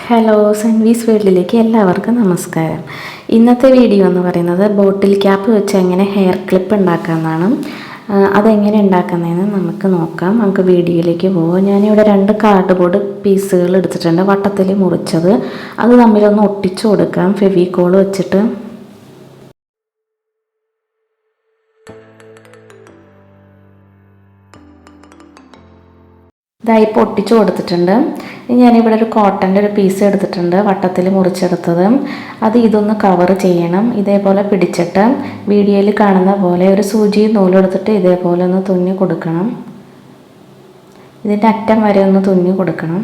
Hello, സൻവീസ് വേൾഡിലേക്ക് എല്ലാവർക്കും നമസ്കാരം. ഇന്നത്തെ വീഡിയോ എന്ന് പറയുന്നത് ബോട്ടിൽ ക്യാപ്പ് വെച്ച് എങ്ങനെ ഹെയർ ക്ലിപ്പ് ഉണ്ടാക്കാമെന്നാണ്. അതെങ്ങനെ ഉണ്ടാക്കുന്നതെന്ന് നമുക്ക് നോക്കാം. നമുക്ക് വീഡിയോയിലേക്ക് പോകാം. ഞാനിവിടെ 2 കാർഡ്ബോർഡ് പീസുകൾ എടുത്തിട്ടുണ്ട്, വട്ടത്തിൽ മുറിച്ചത്. അത് തമ്മിലൊന്ന് ഒട്ടിച്ചു കൊടുക്കാം ഫെവിക്കോൾ വെച്ചിട്ട്. ഇതായി പൊട്ടിച്ചു കൊടുത്തിട്ടുണ്ട്. ഞാനിവിടെ ഒരു കോട്ടൻ്റെ ഒരു പീസ് എടുത്തിട്ടുണ്ട്, വട്ടത്തിൽ മുറിച്ചെടുത്തത്. അത് ഇതൊന്ന് കവർ ചെയ്യണം. ഇതേപോലെ പിടിച്ചിട്ട് വീഡിയോയിൽ കാണുന്ന പോലെ ഒരു സൂചി നൂലെടുത്തിട്ട് ഇതേപോലെ ഒന്ന് തുന്നി കൊടുക്കണം. ഇതിൻ്റെ അറ്റം വരെ ഒന്ന് തുന്നി കൊടുക്കണം.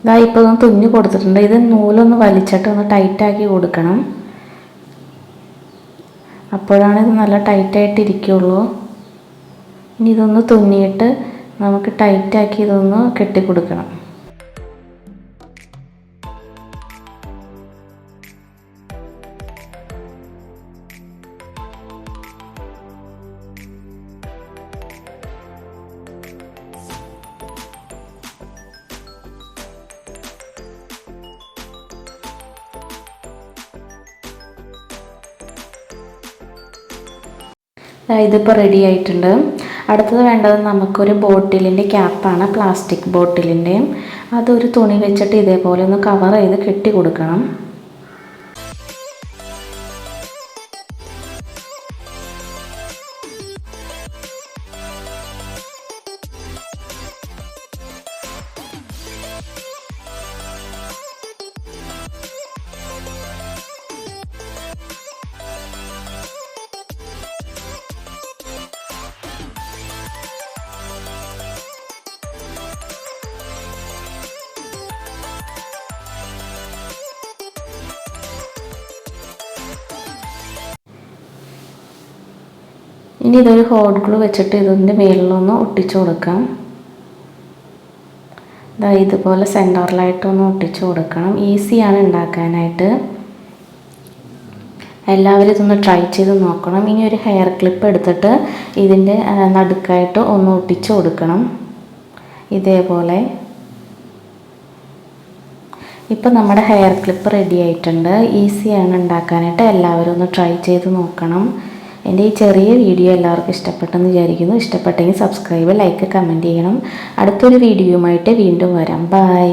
ഇതാ ഇപ്പോൾ ഒന്ന് തുന്നി കൊടുത്തിട്ടുണ്ട്. ഇത് നൂലൊന്ന് വലിച്ചിട്ട് ഒന്ന് ടൈറ്റാക്കി കൊടുക്കണം. അപ്പോഴാണ് ഇത് നല്ല ടൈറ്റായിട്ട് ഇരിക്കുകയുള്ളൂ. ഇനി ഇതൊന്ന് തുന്നിയിട്ട് നമുക്ക് ടൈറ്റാക്കി ഇതൊന്ന് കെട്ടിക്കൊടുക്കണം. ഇതിപ്പോൾ റെഡി ആയിട്ടുണ്ട്. അടുത്തത് വേണ്ടത് നമുക്കൊരു ബോട്ടിലിൻ്റെ ക്യാപ്പാണ്, പ്ലാസ്റ്റിക് ബോട്ടിലിൻ്റെ. അതൊരു തുണി വെച്ചിട്ട് ഇതേപോലെ ഒന്ന് കവർ ചെയ്ത് കെട്ടി കൊടുക്കണം. ഇനി ഇതൊരു ഹോട്ട് ഗ്ലൂ വെച്ചിട്ട് ഇതിൻ്റെ മേളിലൊന്ന് ഒട്ടിച്ചു കൊടുക്കാം. ഇതുപോലെ സെൻറ്ററിലായിട്ടൊന്ന് ഒട്ടിച്ചു കൊടുക്കണം. ഈസിയാണ് ഉണ്ടാക്കാനായിട്ട്. എല്ലാവരും ഇതൊന്ന് ട്രൈ ചെയ്ത് നോക്കണം. ഇനി ഒരു ഹെയർ ക്ലിപ്പ് എടുത്തിട്ട് ഇതിൻ്റെ നടുക്കായിട്ട് ഒന്ന് ഒട്ടിച്ചു കൊടുക്കണം ഇതേപോലെ. ഇപ്പം നമ്മുടെ ഹെയർ ക്ലിപ്പ് റെഡി ആയിട്ടുണ്ട്. ഈസിയാണ് ഉണ്ടാക്കാനായിട്ട്. എല്ലാവരും ഒന്ന് ട്രൈ ചെയ്ത് നോക്കണം. എൻ്റെ ഈ ചെറിയ വീഡിയോ എല്ലാവർക്കും ഇഷ്ടപ്പെട്ടെന്ന് വിചാരിക്കുന്നു. ഇഷ്ടപ്പെട്ടെങ്കിൽ സബ്സ്ക്രൈബ്, ലൈക്ക്, കമൻറ്റ് ചെയ്യണം. അടുത്തൊരു വീഡിയോയുമായിട്ട് വീണ്ടും വരാം. ബൈ.